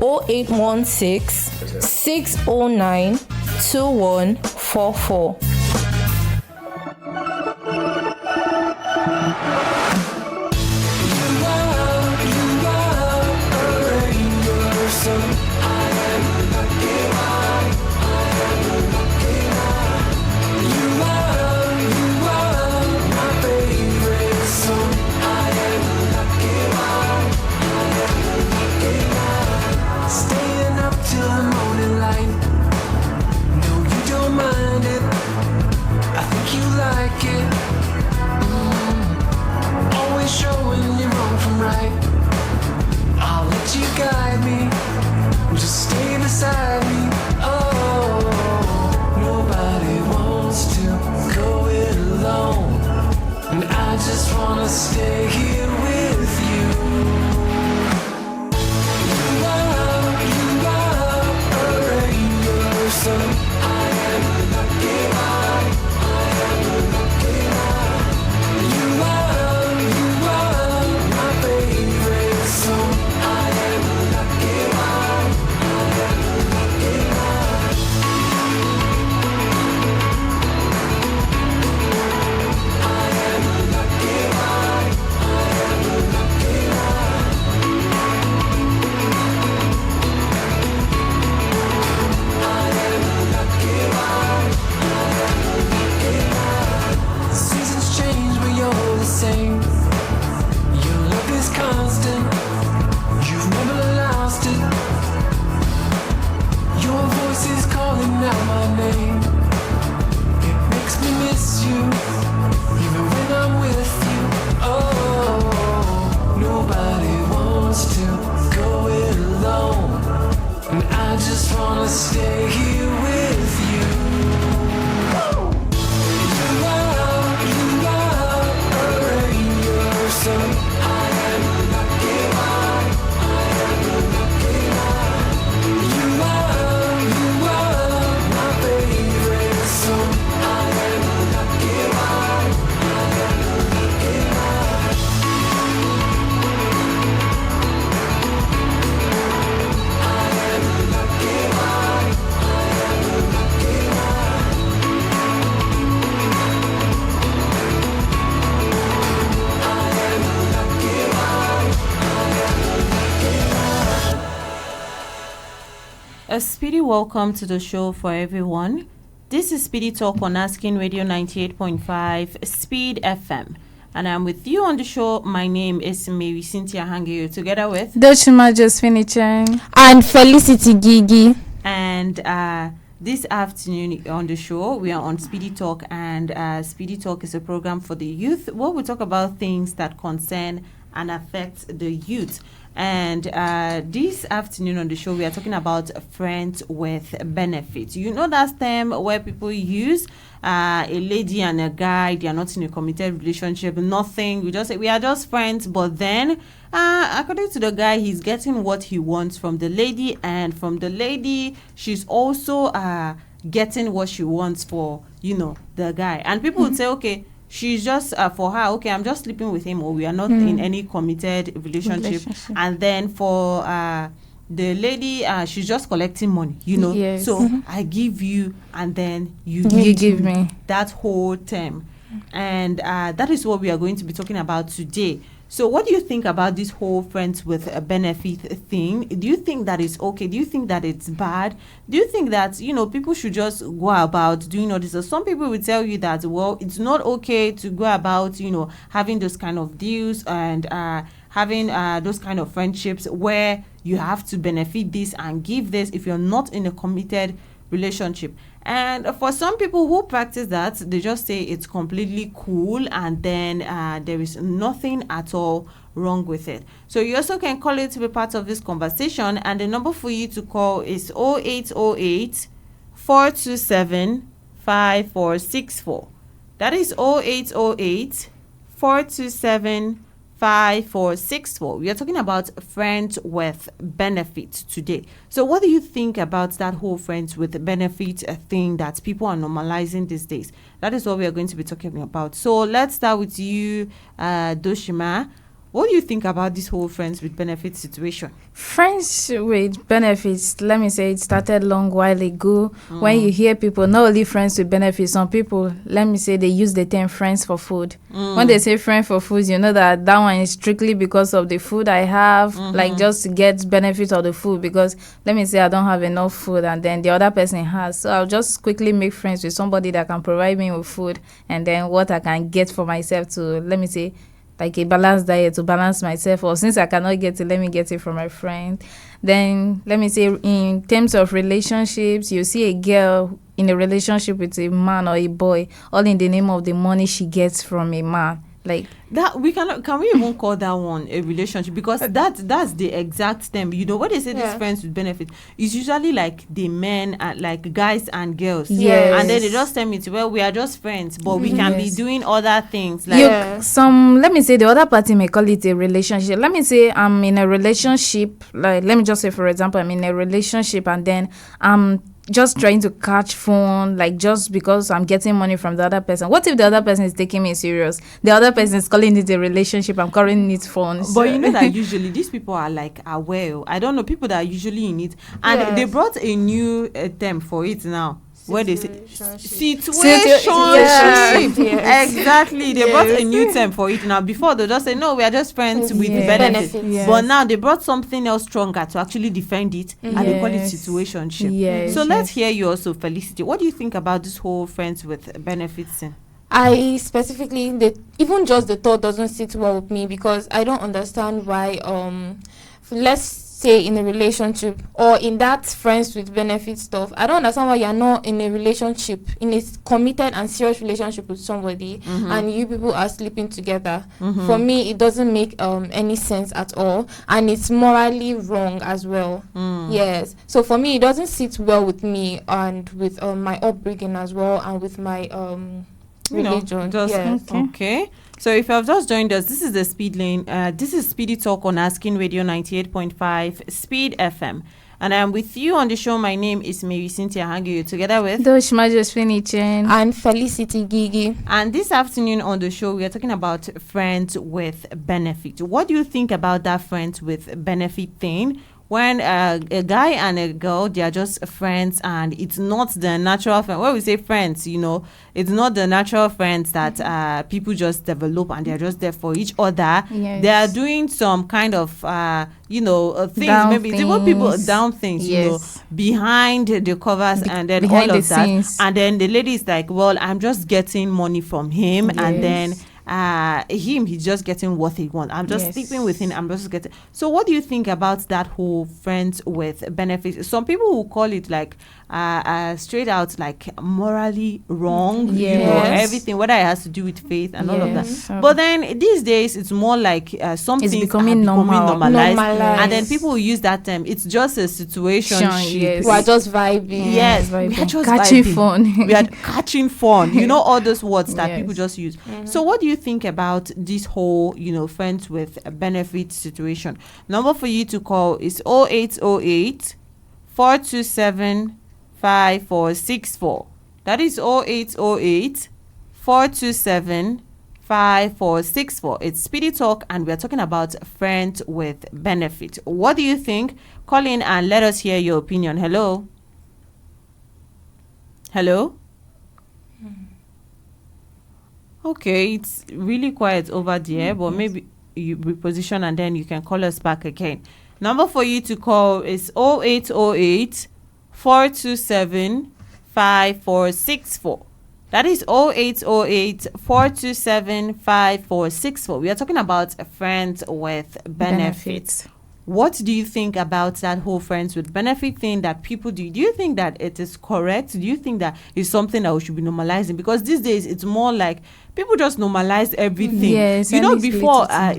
0816 609 2144. Stay here with you. You are a rainbow, so I am a lucky one. I am a lucky one. You are my favorite song. I am a lucky one. I am a lucky one. I am a lucky one. Same. Your love is constant. You've never lost it. Your voice is calling out my name. It makes me miss you, even when I'm with you. Oh, nobody wants to go it alone, and I just wanna stay here with you. So I am a lucky one. I am a lucky one. You are my favorite song. I am a lucky one. I am a lucky one. I am a lucky one. I am a lucky A speedy welcome to the show for everyone. This is Speedy Talk on Asking Radio 98.5 Speed FM. And I'm with you on the show. My name is Marysyntia Hangeior, together with Dooshima Icheen and Felicity Gigi. And this afternoon on the show, we are on Speedy Talk, and Speedy Talk is a program for the youth where we talk about things that concern and affect the youth. And this afternoon on the show, we are talking about friends with benefits. You know that term where people use a lady and a guy, they are not in a committed relationship, nothing. We just say we are just friends, but then according to the guy, he's getting what he wants from the lady, and from the lady, she's also getting what she wants for, the guy. And people would say, okay, she's just for her, okay, I'm just sleeping with him, or we are not in any committed relationship. And then for the lady, she's just collecting money, Yes. So I give you, and then you give me that whole term. And that is what we are going to be talking about today. So what do you think about this whole friends with a benefit thing? Do you think that is okay? Do you think that it's bad? Do you think that, people should just go about doing all this? So some people will tell you that, well, it's not okay to go about, having those kind of deals and having those kind of friendships where you have to benefit this and give this if you're not in a committed relationship. And for some people who practice that, they just say it's completely cool, and then there is nothing at all wrong with it. So you also can call it to be part of this conversation, and the number for you to call is 0808 427 5464. That is 0808 427 5464. We are talking about friends with benefits today. So what do you think about that whole friends with benefit thing that people are normalizing these days? That is what we are going to be talking about. So let's start with you, Dooshima. What do you think about this whole friends with benefits situation? Friends with benefits, let me say it started long while ago. When you hear people, not only friends with benefits, some people, let me say they use the term friends for food. When they say friend for food, you know that one is strictly because of the food I have, like just to get benefit of the food, because let me say I don't have enough food and then the other person has. So I'll just quickly make friends with somebody that can provide me with food and then what I can get for myself to, let me say, like a balanced diet to balance myself, or since I cannot get it, let me get it from my friend. Then let me say in terms of relationships, you see a girl in a relationship with a man or a boy, all in the name of the money she gets from a man. Like that, we cannot, can we even call that one a relationship? Because that's the exact term. You know, when they say these friends with benefit, it's usually like the men and like guys and girls. Yes. And then they just tell me to, well, we are just friends, but we can be doing other things. Like let me say the other party may call it a relationship. Let me say I'm in a relationship, like let me just say for example, I'm in a relationship and then I'm just trying to catch phone, like just because I'm getting money from the other person. What if the other person is taking me serious? The other person is calling it a relationship, I'm calling it phone. But you know that usually these people are like aware. I don't know, people that are usually in it. And they brought a new term for it now. Where they say situationship. Exactly. They brought a new term for it now. Before they just say no, we are just friends with benefits. But now they brought something else stronger to actually defend it, and they call it situationship. So let's hear you also, Felicity. What do you think about this whole friends with benefits thing? I specifically, even just the thought doesn't sit well with me, because I don't understand why let's say in a relationship or in that friends with benefit stuff, I don't understand why you're not in a relationship, in a committed and serious relationship with somebody, and you people are sleeping together. For me, it doesn't make any sense at all, and it's morally wrong as well. Yes, so for me it doesn't sit well with me and with my upbringing as well, and with my religion. Okay. So if you have just joined us, this is the Speed Lane. This is Speedy Talk on Asking Radio 98.5 Speed FM. And I'm with you on the show. My name is Marysyntia Hangeior, together with Dooshima Icheen and Felicity Gigi. And this afternoon on the show, we are talking about friends with benefit. What do you think about that friends with benefit thing? When a guy and a girl, they are just friends, and it's not the natural friend. When we say friends, you know, it's not the natural friends that people just develop and they're just there for each other. They are doing some kind of, things. Down maybe they want people down things, you know, behind the covers and then all of that. Scenes. And then the lady is like, well, I'm just getting money from him. And then he's just getting what he wants. I'm just sleeping with him. I'm just getting. So what do you think about that whole friends with benefits? Some people will call it like straight out like morally wrong. You know, everything, whether it has to do with faith and all of that. But then these days it's more like something it's becoming normalized. And then people will use that term. It's just a situation. We are just vibing. Yes, we are just catching vibing. fun. We are catching fun. You know, all those words that people just use. So what do you think about this whole, friends with benefit situation? Number for you to call is 0808 427 5464. That is 0808 427 5464. It's Speedy Talk, and we're talking about friends with benefit. What do you think? Call in and let us hear your opinion. Hello. Okay, it's really quiet over there, but maybe you reposition and then you can call us back again. Number for you to call is 0808 427 5464. That is 0808 427 5464. We are talking about friends with benefits. What do you think about that whole friends with benefit thing that people do? Do you think that it is correct? Do you think that it's something that we should be normalizing? Because these days it's more like people just normalize everything. Yes,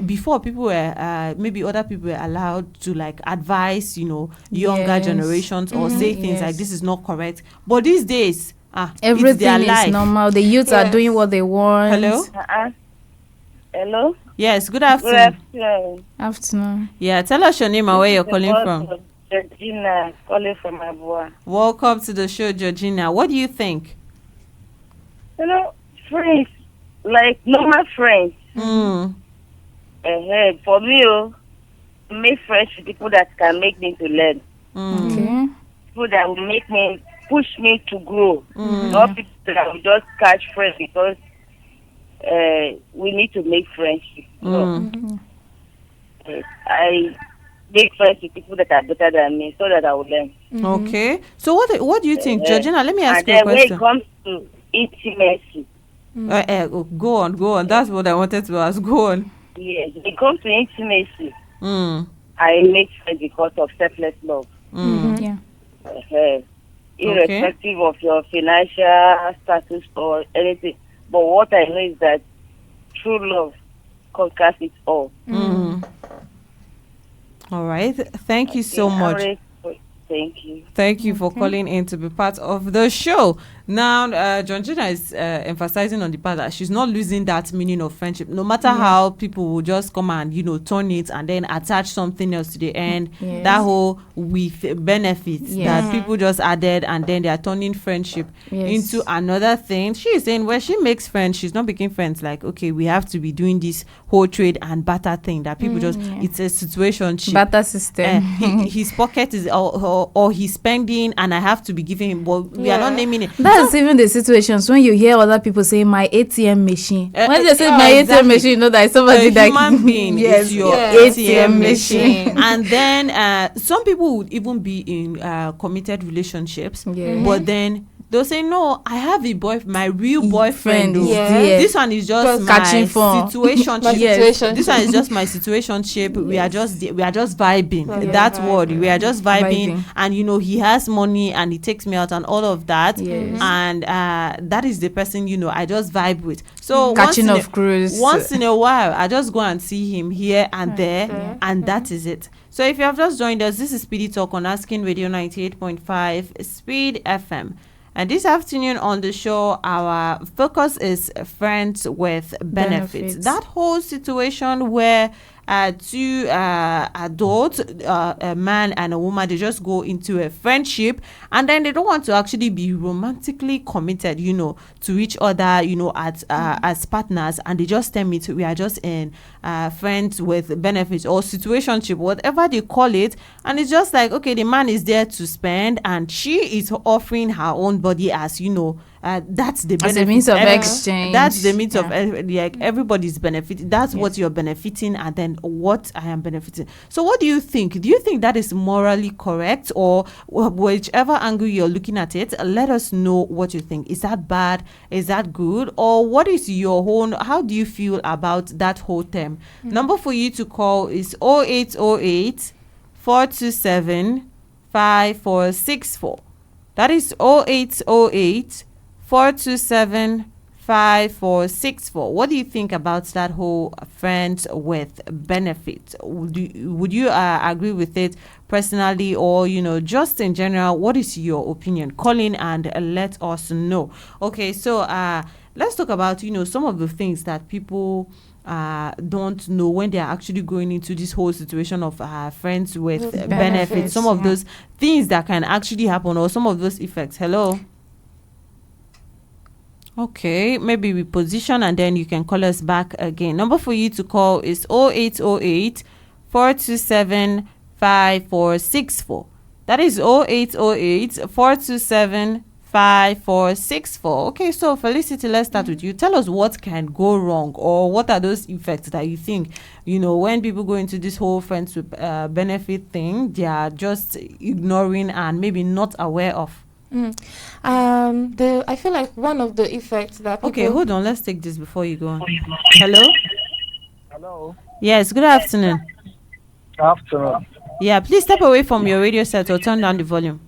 before people were maybe other people were allowed to like advise, younger generations or say things like this is not correct. But these days, everything is normal. The youths are doing what they want. Hello. Hello. Yes, good afternoon. Afternoon. Yeah, tell us your name and where you're calling from. Georgina, calling from Abua. Welcome to the show, Georgina. What do you think? Friends, like normal friends. For me, make friends with people that can make me to learn. Okay. People that will push me to grow. Not people that will just catch friends because we need to make friendship. No. I make friends with people that are better than me so that I will learn. Okay. So what do you think, Georgina? Let me ask And you a then when question. it comes to intimacy, Go on. That's what I wanted to ask. Go on. yes, when it comes to intimacy, Mm. I make friends because of selfless love. Yeah. Irrespective of your financial status or anything. But what I know is that true love conquers it all. All right. Thank you so much. Thank you. Thank you for calling in to be part of the show. Now, Georgina is emphasizing on the part that she's not losing that meaning of friendship. No matter how people will just come and, turn it and then attach something else to the end. Yes. That whole with benefits Yes. that people just added and then they are turning friendship into another thing. She is saying when she makes friends, she's not making friends like, okay, we have to be doing this whole trade and barter thing that people it's a situationship. Barter system. His pocket is or he's spending and I have to be giving him, but we are not naming it. That's even the situations when you hear other people say my ATM machine. When they say my exactly. ATM machine, you know that somebody A that human being is your ATM machine. And then some people would even be in committed relationships, but then they'll say, no, I have a my real boyfriend. This one is just my situationship. This one is just my situationship. We are just vibing. That's what we are just vibing. And he has money and he takes me out and all of that. And that is the person I just vibe with. So catching of cruise. Once in a while, I just go and see him here and there, and that is it. So if you have just joined us, this is Speedy Talk on Asking Radio 98.5 Speed FM. And this afternoon on the show, our focus is friends with benefits. That whole situation where two adults, a man and a woman, they just go into a friendship and then they don't want to actually be romantically committed, to each other, as partners, and they just tell me we are just in friends with benefits or situationship, whatever they call it. And it's just like, okay, the man is there to spend and she is offering her own body as that's the benefit. As a means of exchange. That's the means of everybody's benefit. That's what you're benefiting, and then what I am benefiting. So what do you think? Do you think that is morally correct, or whichever angle you're looking at it? Let us know what you think. Is that bad? Is that good? Or what is your own? How do you feel about that whole term? Number for you to call is 0808 427 5464. That is 0808 427 5464. What do you think about that whole friends with benefits? Would you agree with it personally, or just in general? What is your opinion? Call in and let us know. Okay, so let's talk about some of the things that people don't know when they are actually going into this whole situation of friends with benefits. Some of those things that can actually happen, or some of those effects. Hello. Okay, maybe we position and then you can call us back again. Number for you to call is 0808 427 5464. That is 0808 427 5464. Okay, so Felicity, let's start with you. Tell us what can go wrong, or what are those effects that you think, when people go into this whole friends with benefit thing, they are just ignoring and maybe not aware of. I feel like one of the effects that people... Okay, hold on. Let's take this before you go on. Hello? Hello. Yes, good afternoon. Good afternoon. Yeah, please step away from your radio set or turn down the volume.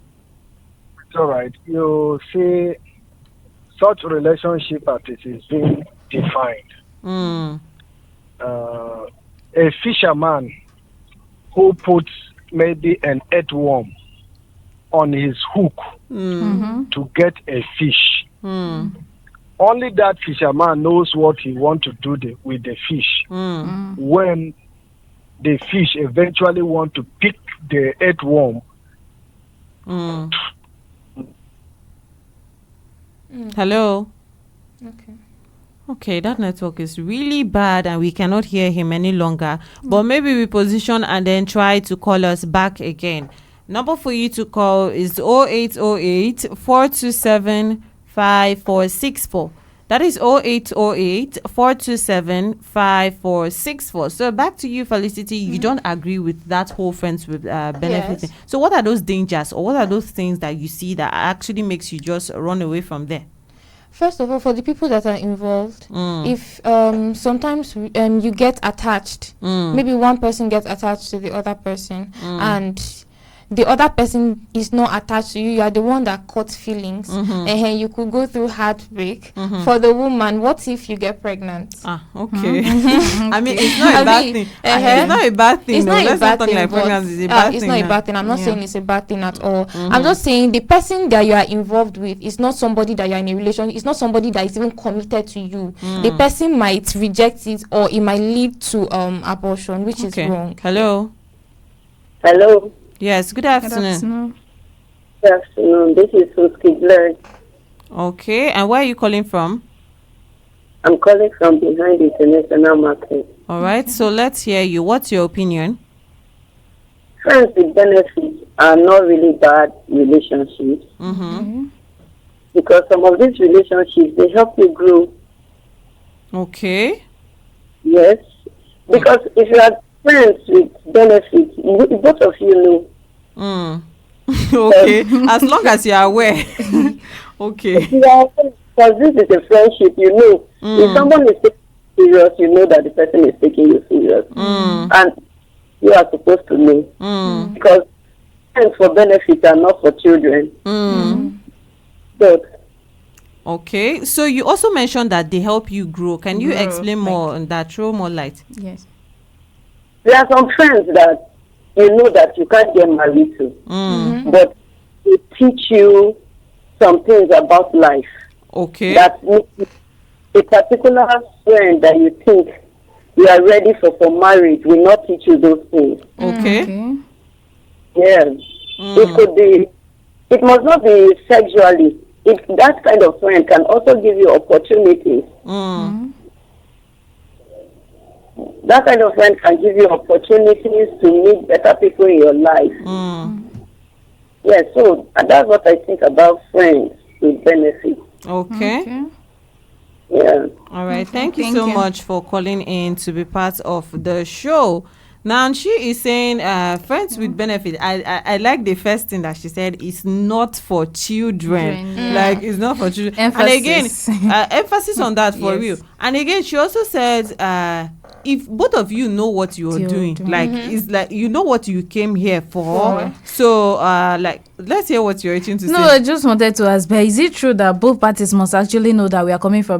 It's all right. You see, such relationship as it is being defined. A fisherman who puts maybe an earthworm on his hook to get a fish. Only that fisherman knows what he wants to do with the fish. When the fish eventually want to pick the earthworm. Hello? Okay. Okay, that network is really bad and we cannot hear him any longer. But maybe we position and then try to call us back again. Number for you to call is 0808 427 5464. That is 0808 427 5464. So back to you, Felicity. You don't agree with that whole friends with benefit. Yes. So what are those dangers or what are those things that you see that actually makes you just run away from there? First of all, for the people that are involved, if sometimes you get attached, maybe one person gets attached to the other person, and the other person is not attached to you, you are the one that caught feelings, and you could go through heartbreak. For the woman, what if you get pregnant? Okay. I mean, it's not a bad thing. It's not a bad thing. It's not a Let's bad not talk thing, like but, pregnancy is a bad it's thing. not a now. bad thing. I'm not saying it's a bad thing at all. I'm just saying the person that you are involved with is not somebody that you are in a relationship. It's not somebody that is even committed to you. The person might reject it, or it might lead to abortion, which is wrong. Hello. Hello. Yes. Good Good afternoon. afternoon. Good afternoon. This is Suskidler. Okay. And where are you calling from? I'm calling from behind the international market. All right. So let's hear you. What's your opinion? Friends with benefits are not really bad relationships because some of these relationships, they help you grow. Okay. Yes. Because if you are friends with benefits, both of you know. Okay. As long as you are aware. Okay. Because this is a friendship, you know. If someone is taking you serious, you know that the person is taking you serious. And you are supposed to know. Because friends for benefits are not for children. But Okay. So you also mentioned that they help you grow. Can you Grow, explain more on that? Throw more light. Yes. there are some friends that you know that you can't get married to. But they teach you some things about life. Okay. That makes a particular friend that you think you are ready for marriage will not teach you those things. Okay. Okay. Yeah. It could be, it must not be sexually. That kind of friend can also give you opportunities. That kind of friend can give you opportunities to meet better people in your life. Yeah, so that's what I think about friends with benefits. Okay. Okay. Yeah. All right. Thank you Thank so you. much for calling in to be part of the show. Now she is saying friends with benefit. I like the first thing that she said is not for children. Like it's not for children. Emphasis. And again, emphasis on that for Yes. real. And again, she also said if both of you know what you're doing, like it's like you know what you came here for. So like let's hear what you're itching to No, say. I just wanted to ask, but is it true that both parties must actually know that we are coming for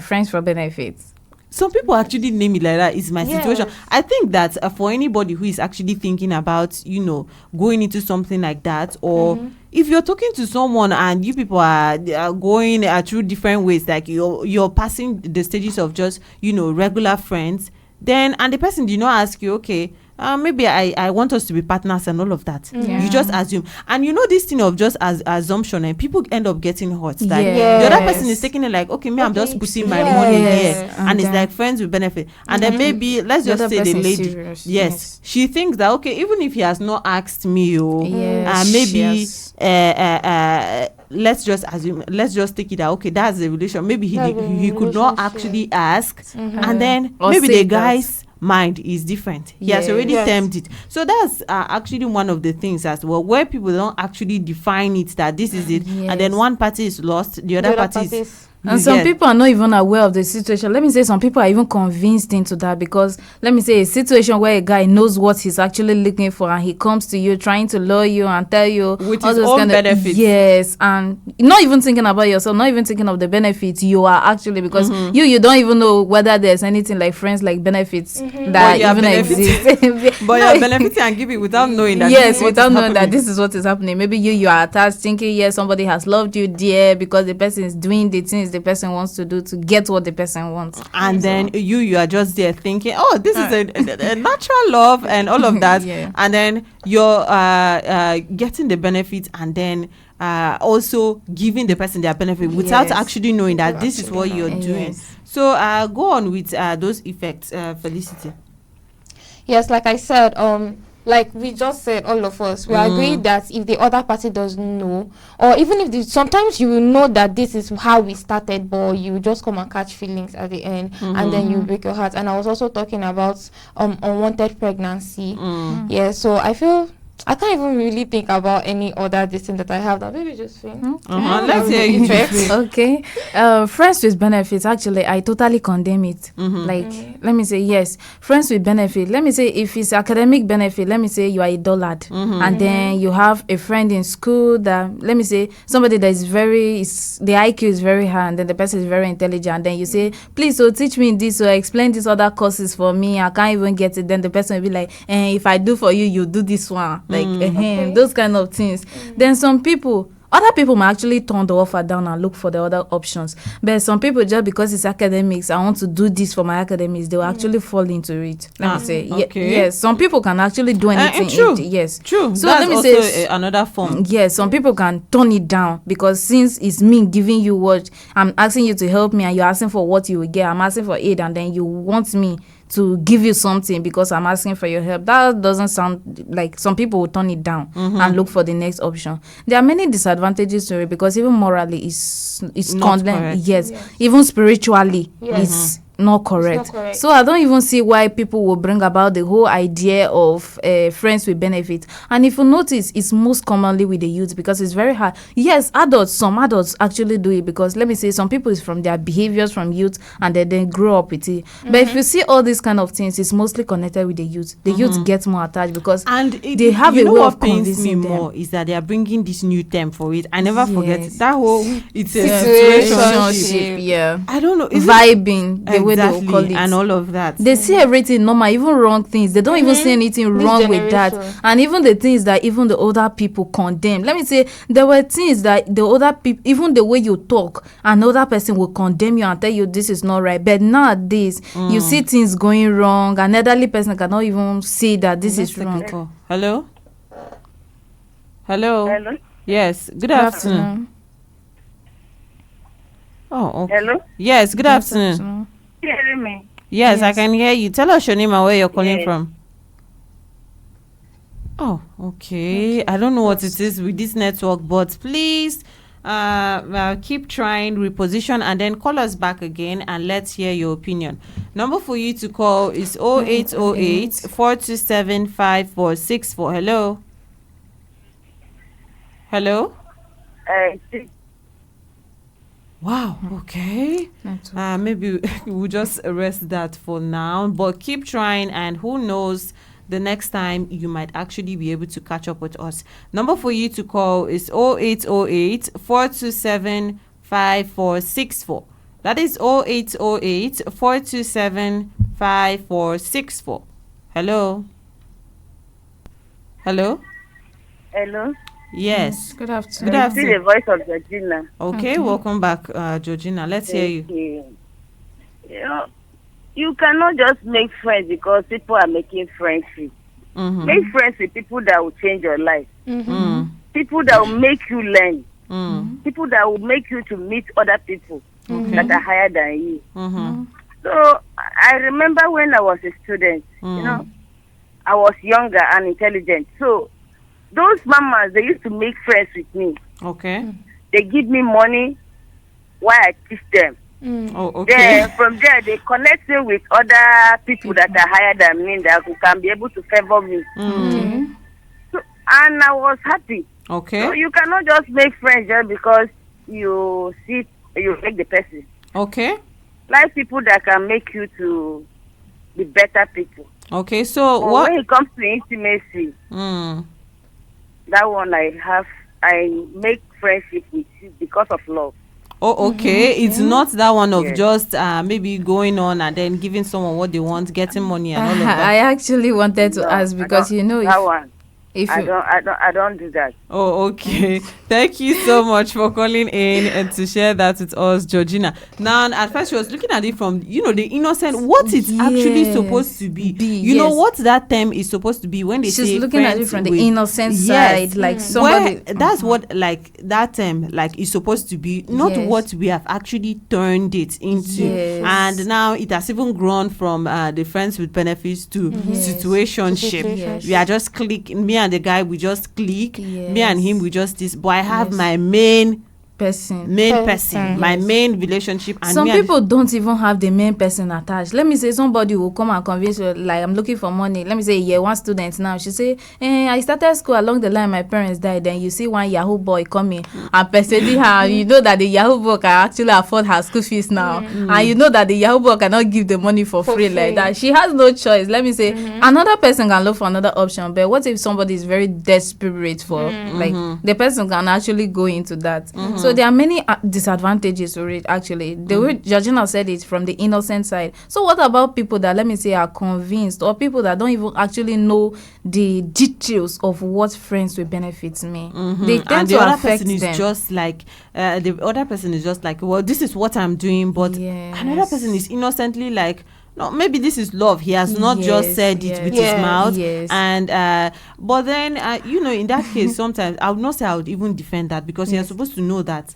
friends for benefits? Some people actually name it like that. It's my situation. I think that for anybody who is actually thinking about, you know, going into something like that, or if you're talking to someone and you people are going through different ways, like you're passing the stages of just, you know, regular friends, then and the person did not ask you, okay, maybe I want us to be partners and all of that. You just assume, and you know this thing of just assumption, and people end up getting hurt. Like the other person is taking it like, okay, me, I'm just putting my money here, and it's like friends with benefit. And then maybe let's The just other say the person is lady, serious. yes, she thinks that okay, even if he has not asked me, Yes, maybe yes. let's just assume, let's just take it that okay, that's the relation. Maybe he could not actually ask, and then Or maybe say the that. guy's mind is different. He has already termed it. So that's actually one of the things as well, where people don't actually define it that this is it, and then one party is lost, the other party is. And some people are not even aware of the situation. Let me say some people are even convinced into that, because let me say a situation where a guy knows what he's actually looking for and he comes to you trying to lure you and tell you with all his those own kind benefits. yes, and not even thinking about yourself, not even thinking of the benefits you are actually, because you don't even know whether there's anything like friends like benefits that But you are even exist. But you're benefiting and giving without knowing that. Yes, this is what without is knowing that happening. this is what is happening. Maybe you are attached thinking yes, somebody has loved you dear because the person is doing the things things the person wants to do to get what the person wants. And then you are just there thinking, oh, this is a natural love and all of that. Yeah. And then you're getting the benefit, and then also giving the person their benefit without Yes. actually knowing that this is what you're doing. Yes. So go on with those effects, Felicity. Yes, like I said, like we just said, all of us, we agree that if the other party doesn't know, or even if sometimes you will know that this is how we started, but you just come and catch feelings at the end, and then you break your heart. And I was also talking about unwanted pregnancy. Yeah, so I feel I can't even really think about any other thing that I have that maybe just feel. Let's hear you. Okay. Friends with benefits, actually, I totally condemn it. Like, let me say, yes, friends with benefit. Let me say, if it's academic benefit, let me say you are a dullard. And then you have a friend in school that, let me say, somebody that is the IQ is very high, and then the person is very intelligent. And then you say, please, so teach me this, or explain these other courses for me. I can't even get it. Then the person will be like, if I do for you, you do this one. Like, those kind of things. Then other people might actually turn the offer down and look for the other options. But some people, just because it's academics, I want to do this for my academics, they will actually fall into it. Let me say, okay. yes, some people can actually do anything. True. Yes, True. So That's let me also say, another form. yes, some people can turn it down, because since it's me giving you what I'm asking you to help me, and you're asking for what you will get, I'm asking for aid, and then you want me to give you something because I'm asking for your help. That doesn't sound like, some people will turn it down and look for the next option. There are many disadvantages to it, because even morally it's Not condemned. correct. Yes. Even spiritually it's not correct. It's not correct. So I don't even see why people will bring about the whole idea of friends with benefit. And if you notice, it's most commonly with the youth, because it's very hard. Yes, some adults actually do it, because let me say, some people is from their behaviors from youth, and they then grow up with it. But if you see all these kind of things, it's mostly connected with the youth. The youth get more attached, because they have a way of pains me convincing them. more is that they are bringing this new term for it. I never forget Yes. that whole it's a Situationship. situationship. Yeah. I don't know, is it Vibing, the way they will call it. and all of that. They see everything normal, even wrong things. They don't even see anything This wrong with that. generation. And even the things that even the older people condemn. Let me say, there were things that the older people, even the way you talk, another person will condemn you and tell you this is not right. But nowadays, you see things going wrong. An elderly person cannot even see that this Let's is take a wrong. call. Hello? Hello? Hello? Yes, good afternoon. Oh, okay. Hello? Yes, good afternoon. Hearing me? Yes, I can hear you. Tell us your name and where you're calling Yes. from. Oh, okay. I don't know what it is with this network, but please keep trying, reposition, and then call us back again, and let's hear your opinion. Number for you to call is 0808 427 5464. Hello? Hello? Wow, okay. Maybe we'll just arrest that for now, but keep trying, and who knows, the next time you might actually be able to catch up with us. Number for you to call is 0808 427 5464. That is 0808 427 5464. Hello? Hello? Hello? Yes. Good afternoon. Good I see the afternoon. voice of Georgina. Okay, welcome back, Georgina. Let's hear you. You know, you cannot just make friends because people are making friendship. Make friends with people that will change your life. People that will make you learn. People that will make you to meet other people that are higher than you. So I remember when I was a student, you know, I was younger and intelligent. So those mamas, they used to make friends with me. Okay. They give me money while I teach them. Oh, okay. Then from there, they connect me with other people that are higher than me, that who can be able to favor me. So, and I was happy. Okay. So you cannot just make friends just because you make the person. Okay. Like people that can make you to be better people. Okay. So But what? when it comes to intimacy, that one I make friendship with you because of love. Oh, okay. It's not that one of Yes. just maybe going on and then giving someone what they want, getting money and all of that. I actually wanted to No, ask, I because don't- you know, that one. If I you, don't do that. Oh, okay. Thank you so much for calling in and to share that with us, Georgina. Now, at first, she was looking at it from, the innocent, what it's actually supposed to be. You know what that term is supposed to be when they say she's looking at it friends from the with- innocent Yes. side, like somebody. Where that's what like that term like is supposed to be, not Yes. what we have actually turned it into. Yes. And now it has even grown from the friends with benefits to situationship. Yes. We are just clicking. Me and the guy, we just click. Me and Yes. him, we just this. But I have Yes. my main person. person, my main relationship. And Some me and people don't even have the main person attached. Let me say somebody will come and convince you, like, I'm looking for money. Let me say, yeah, one student now. She say, I started school along the line, my parents died. Then you see one Yahoo boy coming and persuading her. You know that the Yahoo boy can actually afford her school fees now. And you know that the Yahoo boy cannot give the money for free like that. She has no choice. Let me say, another person can look for another option. But what if somebody is very desperate for, like, the person can actually go into that. So there are many disadvantages to it, actually. The way Georgina said it, from the innocent side. So what about people that, let me say, are convinced, or people that don't even actually know the details of what friends with benefits mean? They tend and to the other affect person is them. just like the other person is just like, well, this is what I'm doing, but another Yes. person is innocently like, no, maybe this is love. He has not just Yes, said it yes. with his Yes. mouth. Yes. And but then in that case, sometimes I would not say I would even defend that, because you're Yes. supposed to know that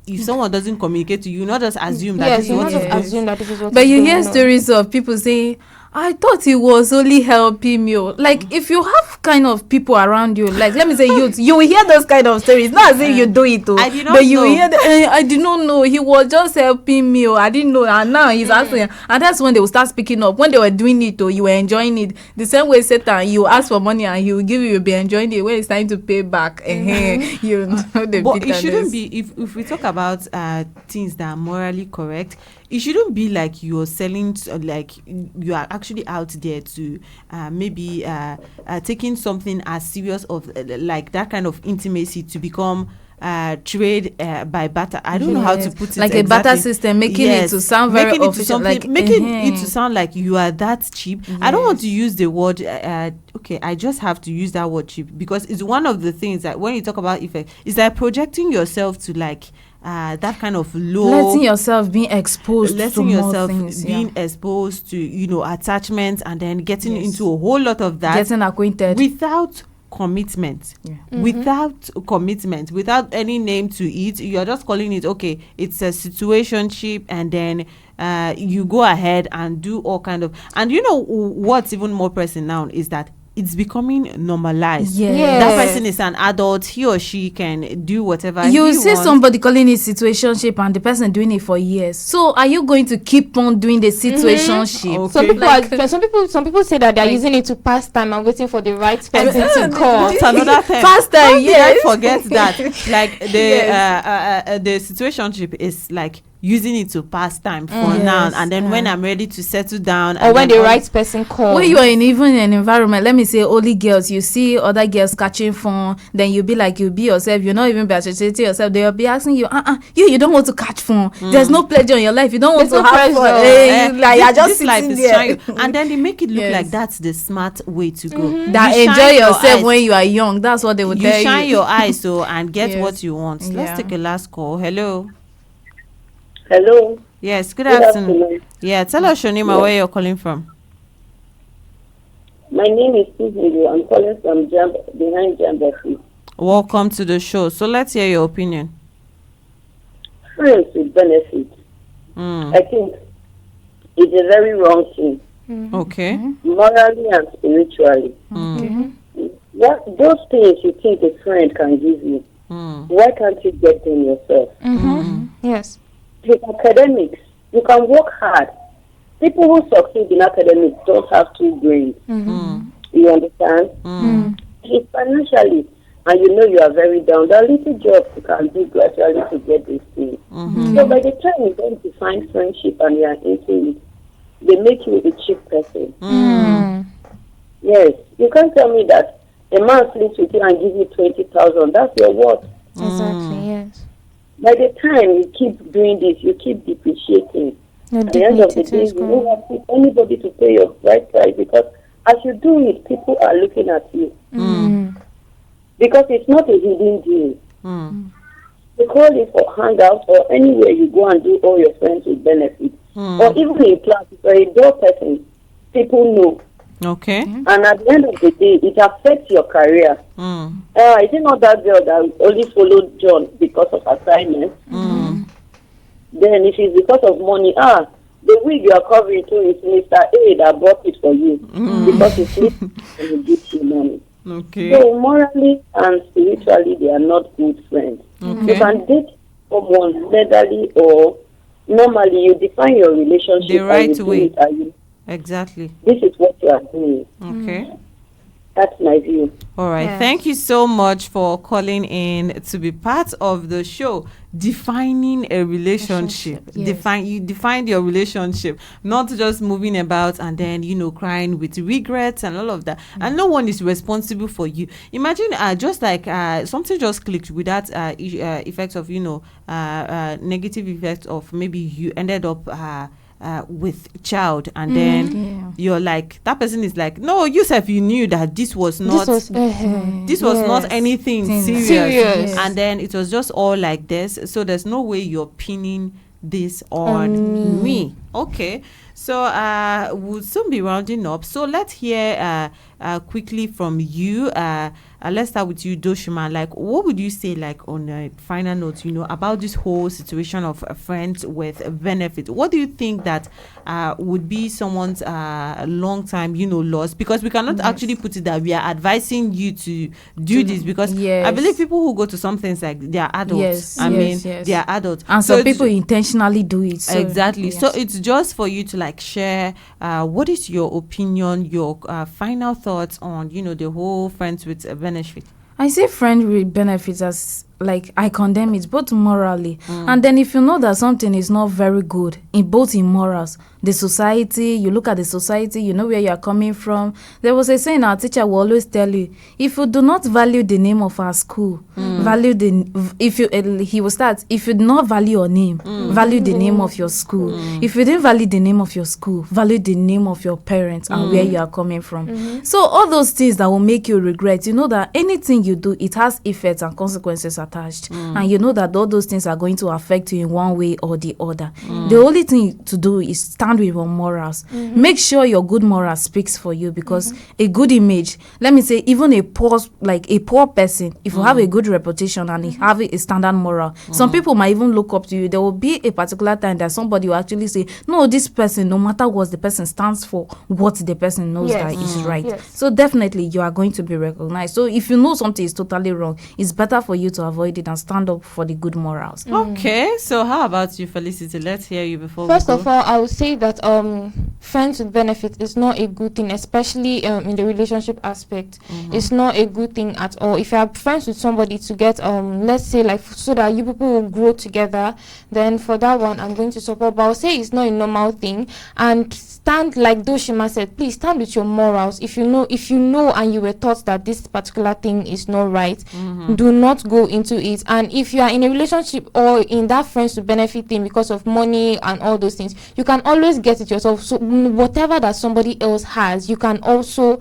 if someone doesn't communicate to you, not just assume that Yes, this is you what not just it is. assume that this is what But is you going hear on. stories of people saying, I thought he was only helping me. Like, if you have kind of people around you, like, let me say youth, you will hear those kind of stories. Not as if you do it, I did not but you know. will hear, I did not know. He was just helping me. I didn't know. And now he's asking. And that's when they will start speaking up. When they were doing it, you were enjoying it. The same way Satan, you ask for money and he will give you, you'll be enjoying it. When it's time to pay back, you know the But it bitterness. shouldn't be, if we talk about things that are morally correct, it shouldn't be like you're selling like you are actually out there to maybe taking something as serious of like that kind of intimacy to become trade by barter. I don't know how to Yes. put it like exactly. a barter system, making it to sound very making it to official, something, like making it to sound like you are that cheap. I don't want to use the word okay, I just have to use that word cheap, because it's one of the things that when you talk about effect, it's like projecting yourself to like that kind of low, letting yourself being exposed to letting more yourself things, being exposed to attachments, and then getting into a whole lot of that getting acquainted. without commitment. Without any name to it. You're just calling it, okay, it's a situationship, and then you go ahead and do all kind of, and what's even more pressing now is that it's becoming normalized. Yes. That person is an adult. He or she can do whatever You he see wants. somebody calling it situationship and the person doing it for years. So are you going to keep on doing the situationship? Okay. Some people say that they're using it to pass time and waiting for the right person to call. That's another thing. Faster, How did I yes. forget that? Like the situationship is like using it to pass time for now, Yes, and then when I'm ready to settle down, Or and when then the right person calls. When you are in even an environment, let me say only girls, you see other girls catching phone, then you be like, you be yourself, you're not even be associating yourself, they'll be asking you, you don't want to catch phone, there's no pleasure in your life, you don't want There's to no have fun, pressure. like you're just this life sitting is there. trying, and then they make it look Yes. like that's the smart way to go. That You enjoy shine your yourself eyes. when you are young, that's what they will You tell shine you. your eyes and get Yes. what you want. Yeah. Let's take a last call. Hello. Hello. Yes, good Good afternoon. afternoon. Yeah, tell us your name and where you're calling from. My name is SPEEDy. I'm calling from behind Jamboree. Welcome to the show. So let's hear your opinion. Friends with benefits. I think it's a very wrong thing, Okay. morally and spiritually. What those things you think a friend can give you, why can't you get them yourself? Yes. With academics, you can work hard. People who succeed in academics don't have two brains. You understand? It's financially, and you are very down. There are little jobs you can do gradually to get these things. So by the time you going to find friendship and you are into it, they make you a cheap person. Yes, you can't tell me that a man sleeps with you and give you 20,000. That's your worth. Exactly. Yes. By the time you keep doing this, you keep depreciating. Your At the end of the dignity day, is you gone. don't have anybody to pay your right price, because as you do it, people are looking at you. Because it's not a hidden deal. They call it for hangouts or anywhere you go and do all your friends with benefits. Or even in class, if you're a dull person, people know. Okay. And at the end of the day, it affects your career. Is it not that girl that only followed John because of assignments? Then if it's because of money, the wig you are covering too is Mr. A that bought it for you because it's and he gives you money. Okay. So morally and spiritually, they are not good friends. You can date someone legally or normally. You define your relationship The right and you do way. it, and you, Exactly. this is what you are doing. Okay. That's my view. All right. Yes. Thank you so much for calling in to be part of the show. Defining a relationship. Yes. You defined your relationship, not just moving about and then crying with regrets and all of that. And no one is responsible for you. Imagine just like something just clicked with that effect of negative effect of maybe you ended up with child and then you're like, that person is like, no, Yusuf, you knew that this was not this was not anything serious. Serious. And then it was just all like this, so there's no way you're pinning this on me. Okay, so we'll soon be rounding up, so let's hear quickly from you. Let's start with you, Dooshima. Like, what would you say, like, on a final note, about this whole situation of friends with benefit? What do you think that would be someone's long time, loss? Because we cannot actually put it that we are advising you to do this, because I believe people who go to some things like they are adults. They are adults, and so some people intentionally do it. So, exactly. yes. So it's just for you to like share what is your opinion, your final thoughts on the whole friends with benefit. I say friend with benefits as like I condemn it both morally and then if you know that something is not very good in both in morals, the society, you look at the society, you know where you are coming from. There was a saying our teacher will always tell you, if you do not value the name of our school, value the he will start, if you do not value your name, value the name of your school. If you didn't value the name of your school, value the name of your parents and where you are coming from. So all those things that will make you regret, you know that anything you do, it has effects and consequences attached, and you know that all those things are going to affect you in one way or the other. The only thing to do is stand with your morals. Make sure your good moral speaks for you, because a good image, let me say, even a poor person, if you have a good reputation and you have a standard moral, some people might even look up to you. There will be a particular time that somebody will actually say, no, this person, no matter what the person stands for, what the person knows that is right. So definitely you are going to be recognized. So if you know something is totally wrong, it's better for you to avoid it and stand up for the good morals. Okay, so how about you, Felicity? Let's hear you before First we go. of all, I would say that friends with benefits is not a good thing, especially in the relationship aspect. It's not a good thing at all. If you are friends with somebody to get let's say like so that you people will grow together, then for that one I'm going to support. But I'll say it's not a normal thing, and stand, like Dooshima said, please stand with your morals. If you know and you were taught that this particular thing is not right, do not go into it. And if you are in a relationship or in that friends to benefit thing because of money and all those things, you can always get it yourself. So whatever that somebody else has, you can also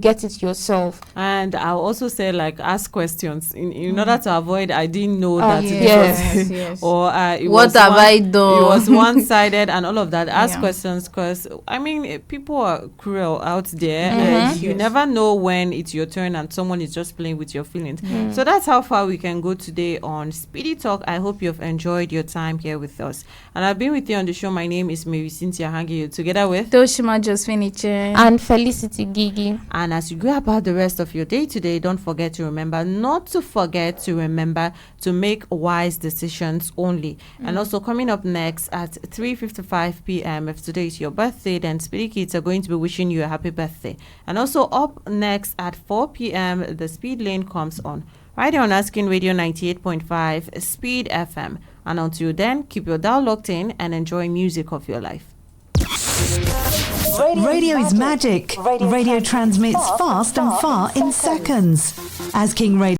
get it yourself. And I'll also say, like, ask questions in order to avoid I didn't know that yes. it was or it What was have I done? It was one-sided and all of that. Ask questions, because I mean people are cruel out there, and you never know when it's your turn and someone is just playing with your feelings. So that's how far we can go today on Speedy Talk. I hope you've enjoyed your time here with us, and I've been with you on the show. My name is Marysyntia Hangeior, together with Dooshima Icheen And Felicity Gigi. And as you go about the rest of your day today, don't forget to remember to make wise decisions only. And also coming up next at 3:55 p.m. if today is your birthday, then Speedy Kids are going to be wishing you a happy birthday. And also up next at 4 p.m. the Speed Lane comes on right here on Asking Radio 98.5 Speed FM. And until then, keep your dial locked in and enjoy music of your life. Radio is magic. Radio transmits fast and far in seconds. As King Radio